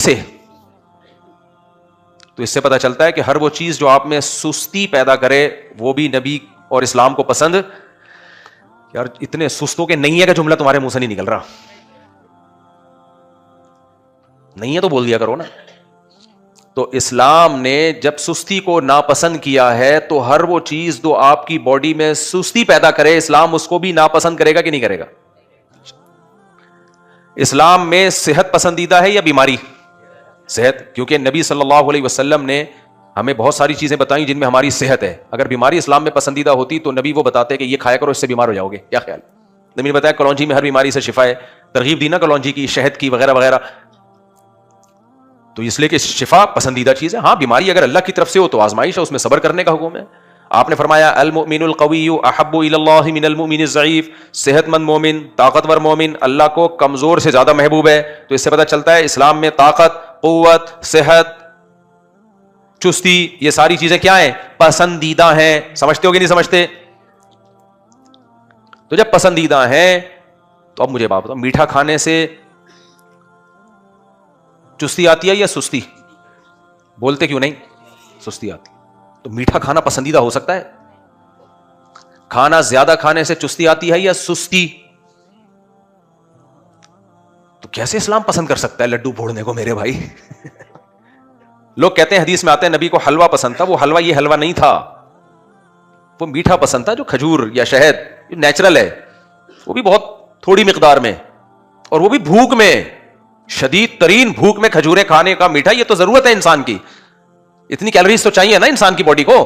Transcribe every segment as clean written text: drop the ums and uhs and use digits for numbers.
سے. تو اس سے پتہ چلتا ہے کہ ہر وہ چیز جو آپ میں سستی پیدا کرے وہ بھی نبی اور اسلام کو پسند. یار اتنے سستوں کے نہیں ہے کہ جملہ تمہارے منہ سے نہیں نکل رہا. نہیں ہے تو بول دیا کرو نا. تو اسلام نے جب سستی کو ناپسند کیا ہے تو ہر وہ چیز جو آپ کی باڈی میں سستی پیدا کرے اسلام اس کو بھی ناپسند کرے گا کہ نہیں کرے گا. اسلام میں صحت پسندیدہ ہے یا بیماری؟ صحت. کیونکہ نبی صلی اللہ علیہ وسلم نے ہمیں بہت ساری چیزیں بتائیں جن میں ہماری صحت ہے. اگر بیماری اسلام میں پسندیدہ ہوتی تو نبی وہ بتاتے کہ یہ کھایا کرو اس سے بیمار ہو جاؤ گے. کیا خیال؟ نبی نے بتایا کلونجی میں ہر بیماری سے شفا ہے. ترغیب دی نا کلونجی کی, شہد کی, وغیرہ وغیرہ. تو اس لیے کہ شفا پسندیدہ چیز ہے. ہاں بیماری اگر اللہ کی طرف سے ہو تو آزمائش ہے, اس میں صبر کرنے کا حکم ہے. آپ نے فرمایا المؤمن القوی احب الی اللہ من المؤمن الضعیف. صحت مند مومن, طاقتور مومن اللہ کو کمزور سے زیادہ محبوب ہے. تو اس سے پتہ چلتا ہے اسلام میں طاقت, قوت, صحت, چستی یہ ساری چیزیں کیا ہیں؟ پسندیدہ ہیں. سمجھتے ہو کہ نہیں سمجھتے؟ تو جب پسندیدہ ہیں تو اب مجھے بات بتاؤ, میٹھا کھانے سے چستی آتی ہے یا سستی؟ بولتے کیوں نہیں؟ سستی آتی. تو میٹھا کھانا پسندیدہ ہو سکتا ہے؟ کھانا زیادہ کھانے سے چستی آتی ہے یا سستی؟ تو کیسے اسلام پسند کر سکتا ہے لڈو پھوڑنے کو میرے بھائی؟ لوگ کہتے ہیں حدیث میں آتے ہیں نبی کو حلوہ پسند تھا. وہ حلوہ یہ حلوہ نہیں تھا, وہ میٹھا پسند تھا جو کھجور یا شہد جو نیچرل ہے, وہ بھی بہت تھوڑی مقدار میں, اور وہ بھی بھوک میں, شدید ترین بھوک میں کھجوریں کھانے کا میٹھا. یہ تو ضرورت ہے انسان کی, اتنی کیلوریز تو چاہیے نا انسان کی باڈی کو.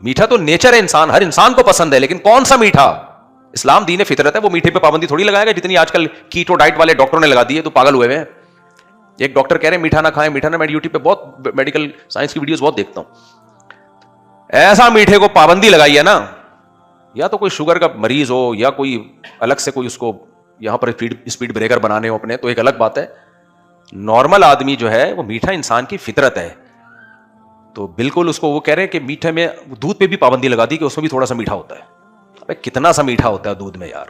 میٹھا تو نیچر ہے, انسان ہر انسان کو پسند ہے. لیکن کون سا میٹھا؟ اسلام دین فطرت ہے, وہ میٹھے پہ پابندی تھوڑی لگائے گا جتنی آج کل کیٹو ڈائٹ والے ڈاکٹروں نے لگا دی ہے. تو پاگل ہوئے ہیں. ایک ڈاکٹر کہہ رہے ہیں میٹھا نہ کھائیں, میٹھا نہ. میں یوٹیوب پہ بہت میڈیکل سائنس کی ویڈیوز بہت دیکھتا ہوں. ایسا میٹھے کو پابندی لگائی ہے نا, یا تو کوئی شوگر کا مریض ہو یا کوئی الگ سے کوئی اس کو یہاں پر اسپیڈ بریکر بنانے ہو اپنے, تو ایک الگ بات ہے. نارمل آدمی جو ہے وہ میٹھا انسان کی فطرت ہے. تو بالکل اس کو وہ کہہ رہے ہیں کہ میٹھے میں دودھ پہ بھی پابندی لگا دی کہ اس میں بھی تھوڑا سا میٹھا ہوتا ہے. ابے کتنا سا میٹھا ہوتا ہے دودھ میں یار.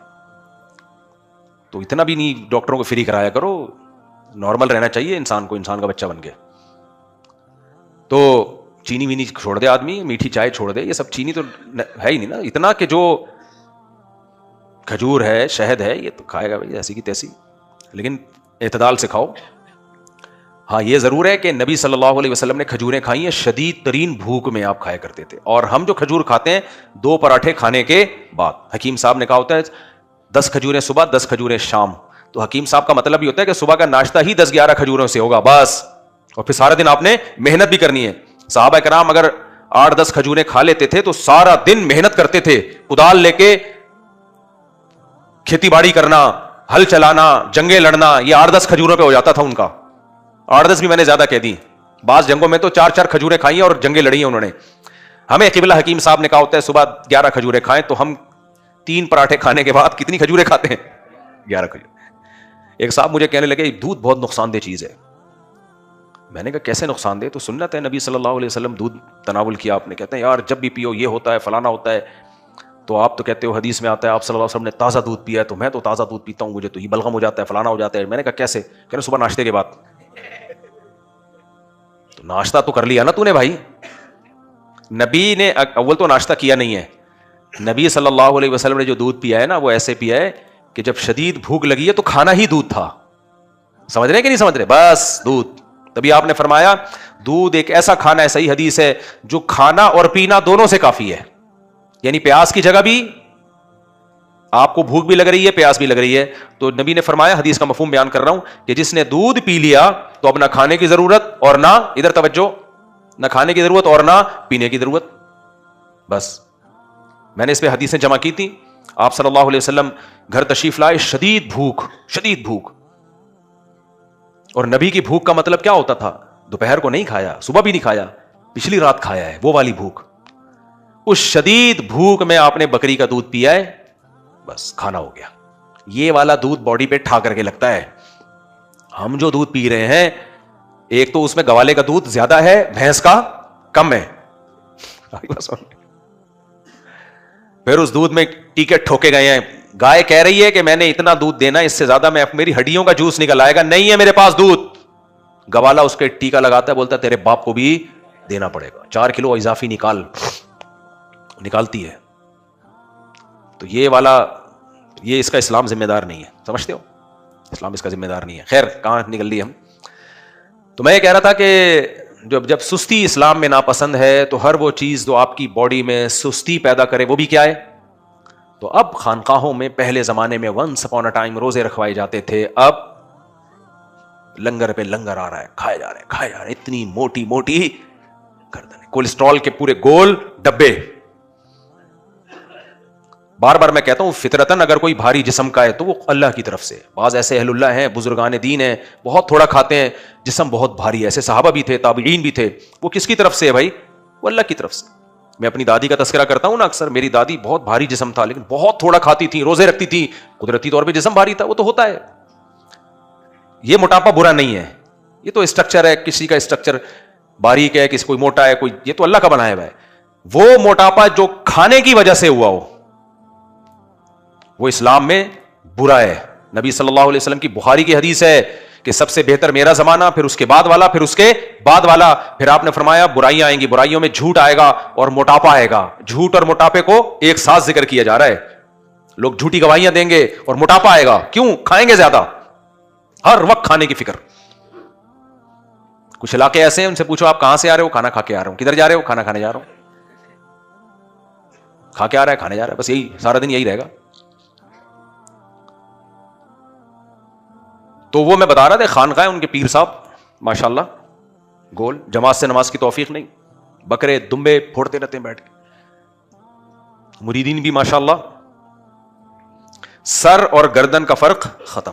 تو اتنا بھی نہیں ڈاکٹروں کو فری کرایا کرو, نارمل رہنا چاہیے انسان کو, انسان کا بچہ بن کے. تو چینی وینی چھوڑ دے آدمی, میٹھی چائے چھوڑ دے, یہ سب چینی تو ہے ہی نہیں نا اتنا کہ جو کھجور ہے, شہد ہے, یہ تو کھائے گا بھائی ایسی کی تیسی, لیکن اعتدال سے کھاؤ. ہاں یہ ضرور ہے کہ نبی صلی اللہ علیہ وسلم نے کھجوریں کھائی ہیں, شدید ترین بھوک میں آپ کھایا کرتے تھے. اور ہم جو کھجور کھاتے ہیں 2 پراٹھے کھانے کے بعد. حکیم صاحب نے کہا ہوتا ہے 10 کھجوریں صبح 10 کھجوریں شام. تو حکیم صاحب کا مطلب یہ ہوتا ہے کہ صبح کا ناشتہ ہی 10-11 کھجوروں سے ہوگا بس, اور پھر سارا دن آپ نے محنت بھی کرنی ہے. صحابہ کرام اگر 8-10 کھجوریں کھا لیتے تھے تو سارا دن محنت کرتے تھے, کدال لے کے کھیتی باڑی کرنا, ہل چلانا, جنگیں لڑنا, یہ 8-10 کھجوروں پہ ہو جاتا تھا ان کا. 8-10 بھی میں نے زیادہ کہہ دی, بعض جنگوں میں تو 4-4 کھجوریں کھائی ہیں اور جنگیں لڑی ہیں انہوں نے. ہمیں قبلہ حکیم صاحب نے کہا ہوتا ہے صبح 11 کھجوریں کھائیں, تو ہم 3 پراٹھے کھانے کے بعد کتنی کھجوریں کھاتے ہیں؟ 11 کھجور. ایک صاحب مجھے کہنے لگے دودھ بہت نقصان دہ چیز ہے. میں نے کہا کیسے نقصان دہ؟ تو سنت ہے نبی صلی اللہ علیہ وسلم دودھ تناول کیا آپ نے, کہتے ہیں یار جب بھی پیو یہ ہوتا ہے فلانا ہوتا ہے. تو آپ تو کہتے ہو حدیث میں آتا ہے آپ صلی اللہ علیہ وسلم نے تازہ دودھ پیا ہے, تو میں تو تازہ دودھ پیتا ہوں, مجھے تو یہ بلغم ہو جاتا ہے, فلانا ہو جاتا ہے. میں نے کہا کیسے؟ کہہ رہے صبح ناشتے کے بعد. تو ناشتہ تو کر لیا نا تو نے بھائی. نبی نے اول تو ناشتہ کیا نہیں ہے. نبی صلی اللہ علیہ وسلم نے جو دودھ پیا ہے نا وہ ایسے پیا ہے کہ جب شدید بھوک لگی ہے تو کھانا ہی دودھ تھا. سمجھ رہے کہ نہیں سمجھ رہے؟ بس دودھ. تبھی آپ نے فرمایا دودھ ایک ایسا کھانا ہے, صحیح حدیث ہے, جو کھانا اور پینا دونوں سے کافی ہے. یعنی پیاس کی جگہ بھی آپ کو بھوک بھی لگ رہی ہے, پیاس بھی لگ رہی ہے. تو نبی نے فرمایا, حدیث کا مفہوم بیان کر رہا ہوں, کہ جس نے دودھ پی لیا تو اب نہ کھانے کی ضرورت اور نہ, ادھر توجہ, نہ کھانے کی ضرورت اور نہ پینے کی ضرورت. بس میں نے اس پہ حدیثیں جمع کی تھی. آپ صلی اللہ علیہ وسلم گھر تشریف لائے, شدید بھوک, شدید بھوک. اور نبی کی بھوک کا مطلب کیا ہوتا تھا؟ دوپہر کو نہیں کھایا, صبح بھی نہیں کھایا, پچھلی رات کھایا ہے, وہ والی بھوک. اس شدید بھوک میں آپ نے بکری کا دودھ پیا ہے, بس کھانا ہو گیا. یہ والا دودھ باڈی پہ ٹھا کر کے لگتا ہے. ہم جو دودھ پی رہے ہیں, ایک تو اس میں گوالے کا دودھ زیادہ ہے, بھینس کا کم ہے. پھر اس دودھ میں ٹیکے ٹھوکے گئے ہیں. گائے کہہ رہی ہے کہ میں نے اتنا دودھ دینا, اس سے زیادہ میں میری ہڈیوں کا جوس نکل آئے گا. نہیں ہے میرے پاس دودھ, گوالا اس کے ٹیکا لگاتا ہے, بولتا ہے تیرے باپ کو بھی دینا پڑے گا, 4 کلو اضافی نکالتی ہے. تو یہ والا, یہ اس کا اسلام ذمہ دار نہیں ہے, سمجھتے ہو, اسلام اس کا ذمہ دار نہیں ہے. خیر کہاں نکل لیے ہم. تو میں یہ کہہ رہا تھا کہ جب سستی اسلام میں ناپسند ہے تو ہر وہ چیز جو آپ کی باڈی میں سستی پیدا کرے وہ بھی کیا ہے. تو اب خانقاہوں میں پہلے زمانے میں ونس اپون اے ٹائم روزے رکھوائے جاتے تھے, اب لنگر پہ لنگر آ رہا ہے, کھائے جا رہے ہیں, اتنی موٹی موٹی گردن, کولیسٹرول کے پورے گول ڈبے. بار بار میں کہتا ہوں فطرتاً اگر کوئی بھاری جسم کا ہے تو وہ اللہ کی طرف سے. بعض ایسے اہل اللہ ہیں, بزرگان دین ہیں, بہت تھوڑا کھاتے ہیں, جسم بہت بھاری ہے, ایسے صحابہ بھی تھے, تابعین بھی تھے. وہ کس کی طرف سے ہے بھائی؟ وہ اللہ کی طرف سے. میں اپنی دادی کا تذکرہ کرتا ہوں نا اکثر, میری دادی بہت بھاری جسم تھا لیکن بہت تھوڑا کھاتی تھی, روزے رکھتی تھی, قدرتی طور پہ جسم بھاری تھا, وہ تو ہوتا ہے. یہ موٹاپا برا نہیں ہے, یہ تو اسٹرکچر ہے, کسی کا اسٹرکچر باریک ہے, کسی کوئی موٹا ہے, کوئی, یہ تو اللہ کا بنایا ہوا ہے. وہ موٹاپا جو کھانے کی وجہ سے ہوا ہو وہ اسلام میں برا ہے. نبی صلی اللہ علیہ وسلم کی بخاری کی حدیث ہے کہ سب سے بہتر میرا زمانہ, پھر اس کے بعد والا, پھر اس کے بعد والا. پھر آپ نے فرمایا برائیاں آئیں گی, برائیوں میں جھوٹ آئے گا اور موٹاپا آئے گا. جھوٹ اور موٹاپے کو ایک ساتھ ذکر کیا جا رہا ہے. لوگ جھوٹی گواہیاں دیں گے اور موٹاپا آئے گا, کیوں؟ کھائیں گے زیادہ, ہر وقت کھانے کی فکر. کچھ علاقے ایسے ہیں, ان سے پوچھو آپ کہاں سے آ رہے ہو, کھانا کھا کے آ رہا ہوں. کدھر جا رہے ہو؟ کھانا کھانے جا رہا ہوں. کھا کے آ رہا ہے, کھانے جا رہا ہے, بس یہی سارا دن یہی رہے گا. تو وہ میں بتا رہا تھا, خانقاہ ان کے پیر صاحب ماشاءاللہ گول, جماعت سے نماز کی توفیق نہیں, بکرے دمبے پھوڑتے رہتے ہیں بیٹھ کے. مریدین بھی ماشاءاللہ, سر اور گردن کا فرق ختم,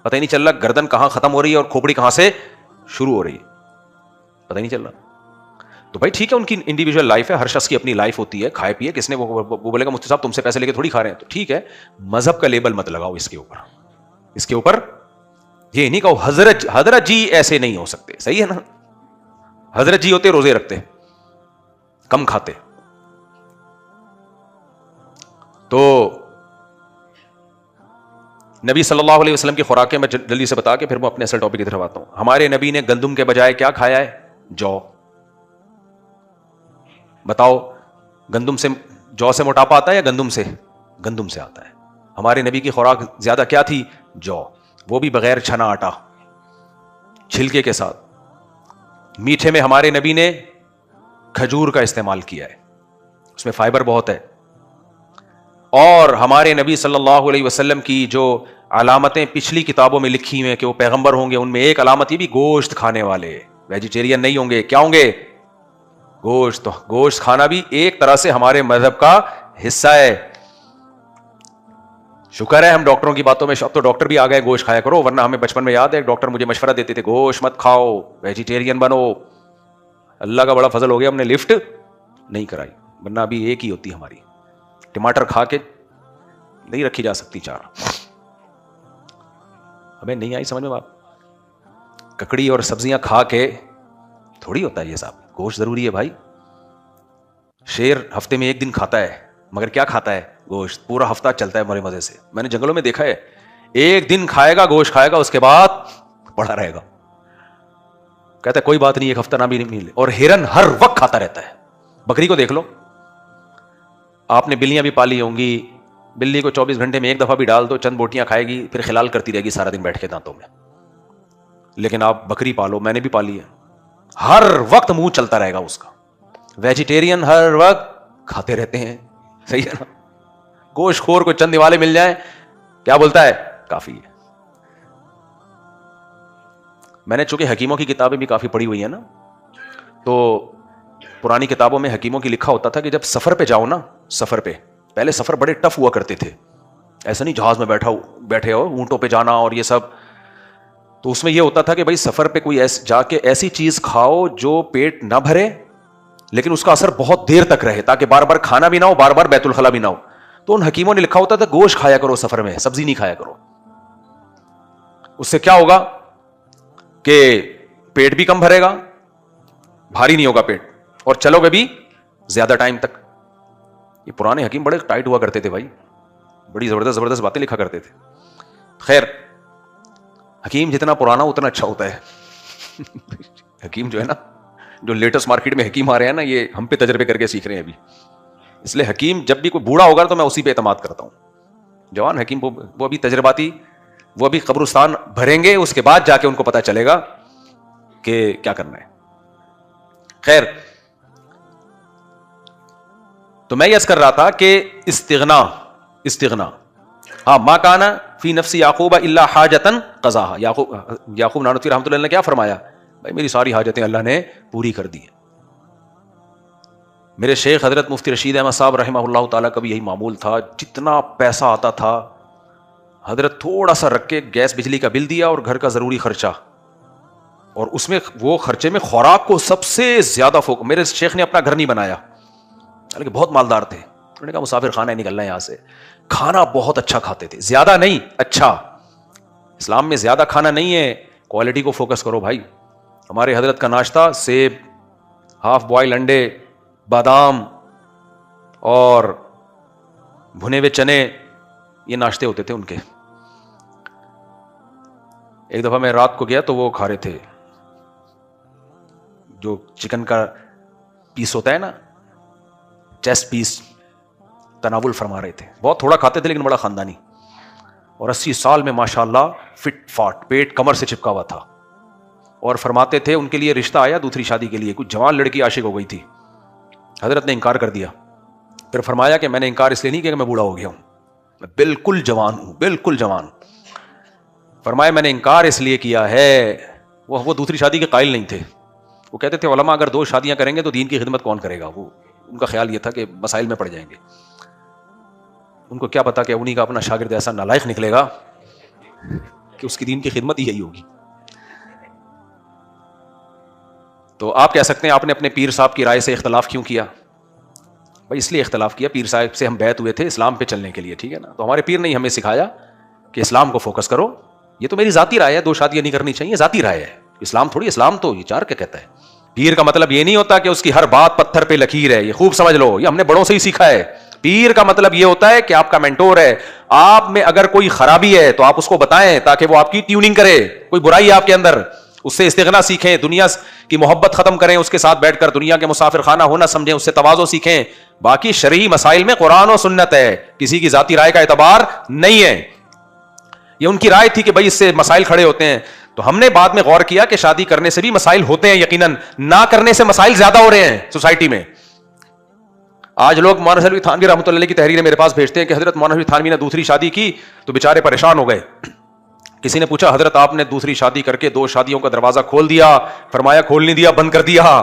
پتہ ہی نہیں چل رہا گردن کہاں ختم ہو رہی ہے اور کھوپڑی کہاں سے شروع ہو رہی ہے, پتہ ہی نہیں چل رہا. تو بھائی ٹھیک ہے, ان کی انڈیویجول لائف ہے, ہر شخص کی اپنی لائف ہوتی ہے, کھائے پیے, کس نے وہ بولے گا مفتی صاحب تم سے پیسے لے کے تھوڑی کھا رہے ہیں, تو ٹھیک ہے, مذہب کا لیبل مت لگاؤ اس کے اوپر. اس کے اوپر یہ نہیں کہو حضرت جی ایسے نہیں ہو سکتے, صحیح ہے نا, حضرت جی ہوتے روزے رکھتے, کم کھاتے. تو نبی صلی اللہ علیہ وسلم کی خوراکیں میں جلدی سے بتا کے پھر میں اپنے اصل ٹاپک کی طرف آتا ہوں. ہمارے نبی نے گندم کے بجائے کیا کھایا ہے؟ جو. بتاؤ جو سے موٹاپا آتا ہے یا گندم سے؟ گندم سے آتا ہے. ہمارے نبی کی خوراک زیادہ کیا تھی؟ جو, وہ بھی بغیر چھنا آٹا, چھلکے کے ساتھ. میٹھے میں ہمارے نبی نے کھجور کا استعمال کیا ہے, اس میں فائبر بہت ہے. اور ہمارے نبی صلی اللہ علیہ وسلم کی جو علامتیں پچھلی کتابوں میں لکھی ہوئی ہیں کہ وہ پیغمبر ہوں گے, ان میں ایک علامت یہ بھی گوشت کھانے والے, ویجیٹیرین نہیں ہوں گے. کیا ہوں گے؟ گوشت. تو گوشت کھانا بھی ایک طرح سے ہمارے مذہب کا حصہ ہے. شکر ہے ہم ڈاکٹروں کی باتوں میں, اب تو ڈاکٹر بھی آ گئے, گوشت کھایا کرو, ورنہ ہمیں بچپن میں یاد ہے ڈاکٹر مجھے مشورہ دیتے تھے گوشت مت کھاؤ, ویجیٹیرین بنو. اللہ کا بڑا فضل ہو گیا, ہم نے لفٹ نہیں کرائی, ورنہ ابھی ایک ہی ہوتی ہماری. ٹماٹر کھا کے نہیں رکھی جا سکتی چار. ہمیں نہیں آئی سمجھ میں بات. ککڑی اور سبزیاں کھا کے تھوڑی ہوتا ہے یہ صاحب, گوشت ضروری ہے بھائی. شیر ہفتے میں ایک دن کھاتا ہے, مگر کیا کھاتا ہے؟ گوشت. پورا ہفتہ چلتا ہے بڑے مزے سے. میں نے جنگلوں میں دیکھا ہے, ایک دن کھائے گا, گوشت کھائے گا, اس کے بعد پڑا رہے گا, کہتا ہے کوئی بات نہیں, ایک ہفتہ نہ بھی نہیں ملے. اور ہرن ہر وقت کھاتا رہتا ہے. بکری کو دیکھ لو, آپ نے بلیاں بھی پالی ہوں گی, بلی کو 24 گھنٹے میں ایک دفعہ بھی ڈال دو, چند بوٹیاں کھائے گی, پھر خلال کرتی رہے گی سارا دن بیٹھ کے دانتوں میں. لیکن آپ بکری پالو, میں نے بھی پالی ہے, ہر وقت منہ چلتا رہے گا اس کا. ویجیٹیرین ہر وقت کھاتے رہتے ہیں, صحیح ہے نا. گوشت خور کو چند نوالے مل جائیں, کیا بولتا ہے؟ کافی ہے. میں نے چونکہ حکیموں کی کتابیں بھی کافی پڑھی ہوئی ہیں نا, تو پرانی کتابوں میں حکیموں کی لکھا ہوتا تھا کہ جب سفر پہ جاؤ نا, سفر پہ, پہلے سفر بڑے ٹف ہوا کرتے تھے, ایسا نہیں جہاز میں بیٹھے ہو اونٹوں پہ جانا اور یہ سب. تو اس میں یہ ہوتا تھا کہ بھائی سفر پہ کوئی جا کے ایسی چیز کھاؤ جو پیٹ نہ بھرے لیکن اس کا اثر بہت دیر تک رہے, تاکہ بار بار کھانا بھی نہ ہو, بار بار بیت الخلا بھی نہ ہو. تو ان حکیموں نے لکھا ہوتا تھا گوشت کھایا کرو سفر میں, سبزی نہیں کھایا کرو. اس سے کیا ہوگا کہ پیٹ بھی کم بھرے گا, بھاری نہیں ہوگا پیٹ, اور چلو گے بھی زیادہ ٹائم تک. یہ پرانے حکیم بڑے ٹائٹ ہوا کرتے تھے بھائی, بڑی زبردست باتیں لکھا کرتے تھے. خیر, حکیم جتنا پرانا اتنا اچھا ہوتا ہے. حکیم جو ہے نا, جو لیٹسٹ مارکیٹ میں حکیم آ رہے ہیں نا, یہ ہم پہ تجربے کر کے سیکھ رہے ہیں ابھی. اس لیے حکیم جب بھی کوئی بوڑھا ہوگا تو میں اسی پہ اعتماد کرتا ہوں. جوان حکیم وہ ابھی تجرباتی, وہ ابھی قبرستان بھریں گے, اس کے بعد جا کے ان کو پتا چلے گا کہ کیا کرنا ہے. خیر, تو میں یس کر رہا تھا کہ استغنا ہاں, ما کان فی نفس یعقوب الا حاجتا قضاها. یعقوب نانوتوی رحمۃ اللہ نے کیا فرمایا, بھائی میری ساری حاجتیں اللہ نے پوری کر دی ہیں. میرے شیخ حضرت مفتی رشید احمد صاحب رحمہ اللہ تعالیٰ کا بھی یہی معمول تھا. جتنا پیسہ آتا تھا حضرت تھوڑا سا رکھ کے گیس بجلی کا بل دیا اور گھر کا ضروری خرچہ, اور اس میں وہ خرچے میں خوراک کو سب سے زیادہ فوکس. میرے شیخ نے اپنا گھر نہیں بنایا, حالانکہ بہت مالدار تھے. انہوں نے کہا مسافر خانہ ہے, نکلنا ہے یہاں سے. کھانا بہت اچھا کھاتے تھے, زیادہ نہیں, اچھا. اسلام میں زیادہ کھانا نہیں ہے, کوالٹی کو فوکس کرو بھائی. ہمارے حضرت کا ناشتہ سیب, ہاف بوائل انڈے, بادام اور بھنے ہوئے چنے, یہ ناشتے ہوتے تھے ان کے. ایک دفعہ میں رات کو گیا تو وہ کھا رہے تھے جو چکن کا پیس ہوتا ہے نا, چیسٹ پیس, تناول فرما رہے تھے. بہت تھوڑا کھاتے تھے لیکن بڑا خاندانی, اور 80 سال میں ماشاءاللہ فٹ فاٹ, پیٹ کمر سے چپکا ہوا تھا. اور فرماتے تھے ان کے لیے رشتہ آیا دوسری شادی کے لیے, کچھ جوان لڑکی عاشق ہو گئی تھی. حضرت نے انکار کر دیا. پھر فرمایا کہ میں نے انکار اس لیے نہیں کیا کہ میں بوڑھا ہو گیا ہوں, میں بالکل جوان ہوں, بالکل جوان. فرمایا میں نے انکار اس لیے کیا ہے, وہ دوسری شادی کے قائل نہیں تھے. وہ کہتے تھے علماء اگر 2 شادیاں کریں گے تو دین کی خدمت کون کرے گا. وہ ان کا خیال یہ تھا کہ مسائل میں پڑ جائیں گے. ان کو کیا پتا کہ انہی کا اپنا شاگرد ایسا نالائق نکلے گا کہ اس کی دین کی خدمت ہی یہی ہوگی. تو آپ کہہ سکتے ہیں آپ نے اپنے پیر صاحب کی رائے سے اختلاف کیوں کیا؟ بھائی اس لیے اختلاف کیا, پیر صاحب سے ہم بیعت ہوئے تھے اسلام پہ چلنے کے لیے, ٹھیک ہے نا. تو ہمارے پیر نے ہمیں سکھایا کہ اسلام کو فوکس کرو. یہ تو میری ذاتی رائے ہے, 2 شادیاں نہیں کرنی چاہیے, ذاتی رائے ہے. اسلام تھوڑی, اسلام تو یہ 4 کیا کہتا ہے. پیر کا مطلب یہ نہیں ہوتا کہ اس کی ہر بات پتھر پہ لکیر ہے, یہ خوب سمجھ لو, یہ ہم نے بڑوں سے ہی سیکھا ہے. پیر کا مطلب یہ ہوتا ہے کہ آپ کا مینٹور ہے, آپ میں اگر کوئی خرابی ہے تو آپ اس کو بتائیں تاکہ وہ آپ کی ٹیوننگ کرے. کوئی برائی ہے آپ کے اندر, اس سے استغنا سیکھیں, دنیا کی محبت ختم کریں, اس کے ساتھ بیٹھ کر دنیا کے مسافر خانہ ہونا سمجھیں, اس سے تواضع سیکھیں. باقی شرعی مسائل میں قرآن و سنت ہے, کسی کی ذاتی رائے کا اعتبار نہیں ہے. یہ ان کی رائے تھی کہ بھائی اس سے مسائل کھڑے ہوتے ہیں. تو ہم نے بعد میں غور کیا کہ شادی کرنے سے بھی مسائل ہوتے ہیں, یقیناً نہ کرنے سے مسائل زیادہ ہو رہے ہیں سوسائٹی میں. آج لوگ مولانا حسین تھانوی رحمۃ اللہ علیہ کی تحریریں میرے پاس بھیجتے ہیں کہ حضرت مولانا حسین تھانوی نے دوسری شادی کی تو بیچارے پریشان ہو گئے. کسی نے پوچھا حضرت آپ نے دوسری شادی کر کے 2 شادیوں کا دروازہ کھول دیا؟ فرمایا کھول نہیں دیا, بند کر دیا.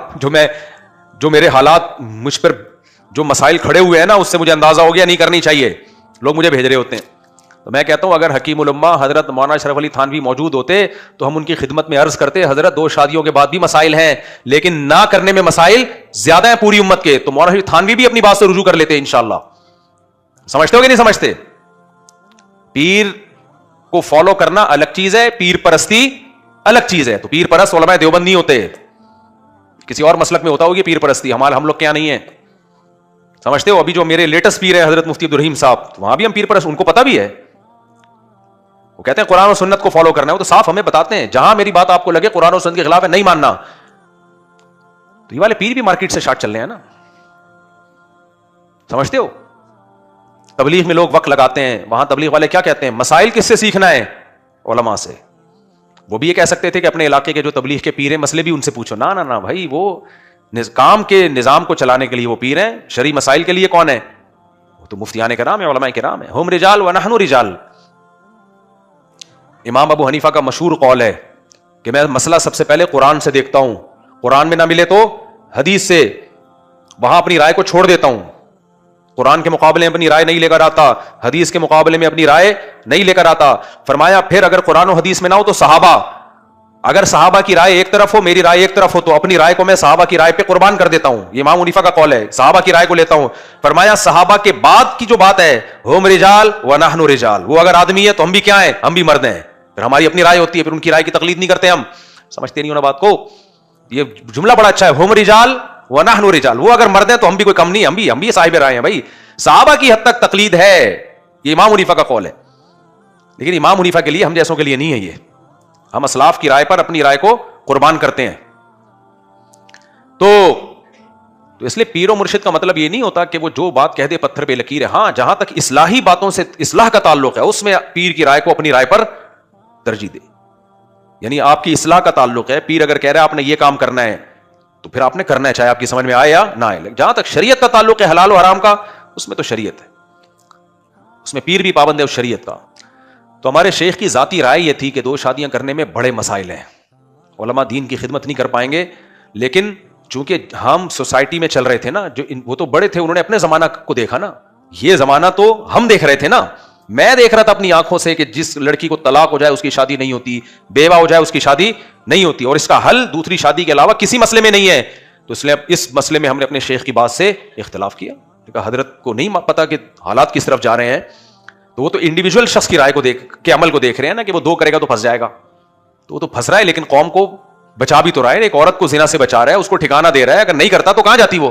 جو میرے حالات, مجھ پر جو مسائل کھڑے ہوئے ہیں نا, اس سے مجھے اندازہ ہو گیا نہیں کرنی چاہیے. لوگ مجھے بھیج رہے ہوتے ہیں. تو میں کہتا ہوں اگر حکیم الامہ حضرت مولانا اشرف علی تھانوی موجود ہوتے تو ہم ان کی خدمت میں عرض کرتے حضرت 2 شادیوں کے بعد بھی مسائل ہیں, لیکن نہ کرنے میں مسائل زیادہ ہیں پوری امت کے. تو مولانا تھانوی بھی اپنی بات سے رجوع کر لیتے انشاءاللہ. سمجھتے ہو کہ نہیں سمجھتے؟ پیر کو فالو کرنا الگ چیز ہے, پیر پرستی الگ چیز ہے. تو پیر پرست علماء دیوبند نہیں ہوتے, کسی اور مسلک میں ہوتا ہوگی پیر پرستی, ہم لوگ کیا نہیں ہے. سمجھتے ہو؟ ابھی جو میرے لیٹسٹ پیر ہے حضرت مفتی عبدالرحیم صاحب, وہاں بھی ہم پیر پرست, ان کو پتا بھی ہے. وہ کہتے ہیں قرآن و سنت کو فالو کرنا ہے, وہ تو صاف ہمیں بتاتے ہیں جہاں میری بات آپ کو لگے قرآن و سنت کے خلاف ہے نہیں ماننا. تو یہ والے پیر بھی مارکیٹ سے شارٹ چل رہے ہیں نا, سمجھتے ہو؟ تبلیغ میں لوگ وقت لگاتے ہیں, وہاں تبلیغ والے کیا کہتے ہیں, مسائل کس سے سیکھنا ہے؟ علماء سے. وہ بھی یہ کہہ سکتے تھے کہ اپنے علاقے کے جو تبلیغ کے پیر ہیں مسئلے بھی ان سے پوچھو. نہ بھائی, وہ کام کے نظام کو چلانے کے لیے وہ پیر ہیں, شرعی مسائل کے لیے کون ہے؟ وہ تو مفتیان کرام ہیں, علماء کرام ہیں. ہم رجال ونحن رجال. امام ابو حنیفہ کا مشہور قول ہے کہ میں مسئلہ سب سے پہلے قرآن سے دیکھتا ہوں, قرآن میں نہ ملے تو حدیث سے, وہاں اپنی رائے کو چھوڑ دیتا ہوں. قرآن کے مقابلے میں اپنی رائے نہیں لے کر آتا, حدیث کے مقابلے میں اپنی رائے نہیں لے کر آتا. فرمایا پھر اگر قرآن و حدیث میں نہ ہو تو صحابہ, اگر صحابہ کی رائے ایک طرف ہو, میری رائے ایک طرف ہو, تو اپنی رائے کو میں صحابہ کی رائے پہ قربان کر دیتا ہوں. یہ امام حنیفہ کا قول ہے, صحابہ کی رائے کو لیتا ہوں. فرمایا صحابہ کے بعد کی جو بات ہے, ہم رجال ونحن رجال, وہ اگر آدمی ہے تو ہم بھی کیا ہیں, ہم بھی مرد ہیں. پھر ہماری اپنی رائے ہوتی ہے, پھر ان کی رائے کی تقلید نہیں کرتے ہم. سمجھتے نہیں ہو نا بات کو؟ یہ جملہ بڑا اچھا ہے, ہم رجال ونحن رجال, وہ اگر مرد ہیں تو ہم بھی کوئی کم نہیں, ہم بھی صاحب رائے ہیں. بھائی صحابہ کی حد تک تقلید ہے, یہ امام حنیفہ کا قول ہے, لیکن امام حنیفہ کے لیے, ہم جیسوں کے لیے نہیں ہے یہ. ہم اسلاف کی رائے پر اپنی رائے کو قربان کرتے ہیں. تو اس لیے پیر و مرشد کا مطلب یہ نہیں ہوتا کہ وہ جو بات کہہ دے پتھر پہ لکیر ہے. ہاں جہاں تک اصلاحی باتوں سے اصلاح کا تعلق ہے اس میں پیر کی رائے کو اپنی رائے پر ترجیح دے. یعنی آپ کی اصلاح کا تعلق ہے, پیر اگر کہہ رہا ہے آپ نے یہ کام کرنا ہے تو پھر آپ نے کرنا ہے, چاہے آپ کی سمجھ میں آئے یا نہ آئے. جہاں تک شریعت کا تعلق ہے حلال و حرام کا, اس میں تو شریعت ہے, اس میں پیر بھی پابند ہے اس شریعت کا. تو ہمارے شیخ کی ذاتی رائے یہ تھی کہ 2 شادیاں کرنے میں بڑے مسائل ہیں, علماء دین کی خدمت نہیں کر پائیں گے. لیکن چونکہ ہم سوسائٹی میں چل رہے تھے نا, جو وہ تو بڑے تھے, انہوں نے اپنے زمانہ کو دیکھا نا, یہ زمانہ تو ہم دیکھ رہے تھے نا. میں دیکھ رہا تھا اپنی آنکھوں سے کہ جس لڑکی کو طلاق ہو جائے اس کی شادی نہیں ہوتی, بیوہ ہو جائے اس کی شادی نہیں ہوتی, اور اس کا حل دوسری شادی کے علاوہ کسی مسئلے میں نہیں ہے. تو اس لیے اس مسئلے میں ہم نے اپنے شیخ کی بات سے اختلاف کیا. حضرت کو نہیں پتا کہ حالات کس طرف جا رہے ہیں, تو وہ تو انڈیویجول شخص کی رائے کو دیکھ کے عمل کو دیکھ رہے ہیں نا, کہ وہ 2 کرے گا تو پھنس جائے گا. تو وہ تو پھنس رہا ہے لیکن قوم کو بچا بھی تو رہا ہے. ایک عورت کو زنا سے بچا رہا ہے, اس کو ٹھکانہ دے رہا ہے. اگر نہیں کرتا تو کہاں جاتی وہ؟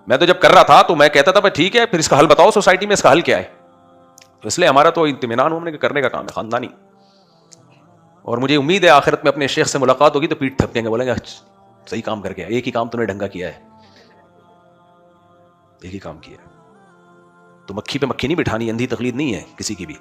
میں تو جب کر رہا تھا تو میں کہتا تھا بھائی ٹھیک ہے, پھر اس کا حل بتاؤ سوسائٹی میں, اس کا حل کیا ہے. تو اس لیے ہمارا تو اطمینان ہونے کے کرنے کا کام ہے خاندانی. اور مجھے امید ہے آخرت میں اپنے شیخ سے ملاقات ہوگی تو پیٹ تھپکیں گے, بولیں گے صحیح کام کر کے, ایک ہی کام تم نے ڈھنگا کیا ہے, ایک ہی کام کیا ہے. تو مکھی پہ مکھی نہیں بٹھانی, اندھی تقلید نہیں ہے کسی کی بھی.